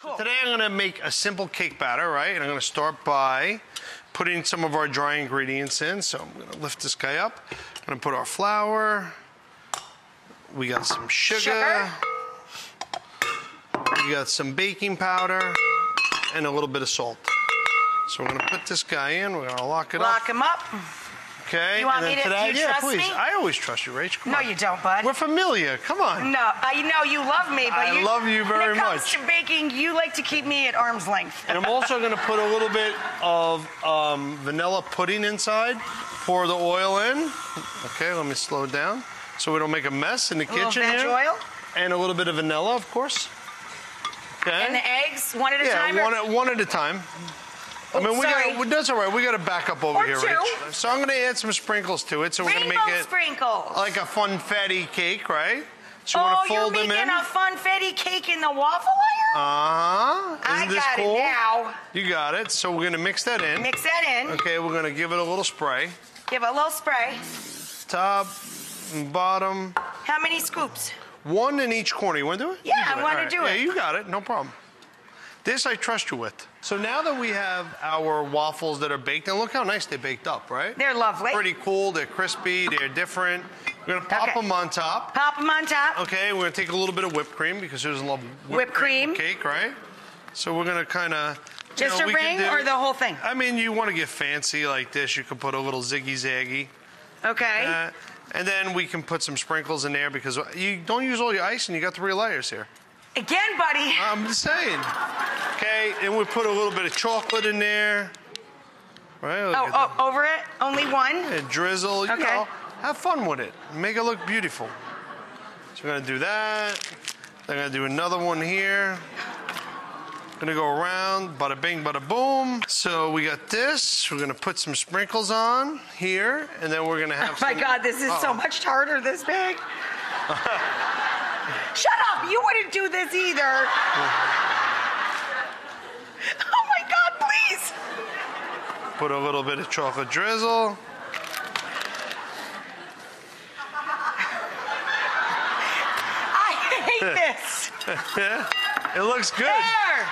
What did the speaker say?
Cool. Today I'm gonna make a simple cake batter, right? And I'm gonna start by putting some of our dry ingredients in. So I'm gonna lift this guy up. I'm gonna put our flour. We got some sugar. We got some baking powder and a little bit of salt. So we're gonna put this guy in. We're gonna lock it up. Lock him up. Okay. You want and me then to? today, Do you trust please. me? I always trust you, Rach. Come No, on. you don't, bud. We're familiar. Come on. No, I know you love me, but I love you very when it comes much. to baking, you like to keep me at arm's length. And I'm also going to put a little bit of vanilla pudding inside. Pour the oil in. Okay, let me slow down so we don't make a mess in the kitchen veg here. oil. And a little bit of vanilla, of course. Okay. And the eggs, one at a time? Yeah, one at a time. I mean, sorry. that's all right. We got to back up over Or here, two. Rach. So I'm going to add some sprinkles to it. So we're going to Rainbow make it sprinkles. like a funfetti cake, right? So we're Oh, going to you're fold them in. making a funfetti cake in the waffle iron? Uh-huh. Isn't this I got cool? it now. You got it. So we're going to mix that in. Mix that in. Okay, we're going to give it a little spray. Give it a little spray. Top and bottom. How many scoops? One in each corner. You want to do it? Yeah, You do I it. wanna All right. do Yeah, it. you got it. No problem. This I trust you with. So now that we have our waffles that are baked, and look how nice they baked up, right? They're lovely. Pretty cool. They're crispy. They're different. We're going to pop Okay. them on top. Pop them on top. Okay, we're going to take a little bit of whipped cream because who doesn't love Whipped cream. with cake, right? So we're going to kind of... Just a ring or the whole thing? I mean, you want to get fancy like this, you can put a little ziggy-zaggy. Okay. And then we can put some sprinkles in there because you don't use all your ice and you got 3 layers here. Again, buddy. I'm just saying. Okay, and we put a little bit of chocolate in there. Right? Over it? Only one? And drizzle, you Okay. know, have fun with it. Make it look beautiful. So we're gonna do that. Then I'm gonna do another one here. Gonna go around, bada bing, bada boom. So we got this. We're gonna put some sprinkles on here, and then we're gonna have Oh my some... God, this is so much harder, this big. Shut up, you wouldn't do this either. Oh my God, please. Put a little bit of chocolate drizzle. I hate this. It looks good. There.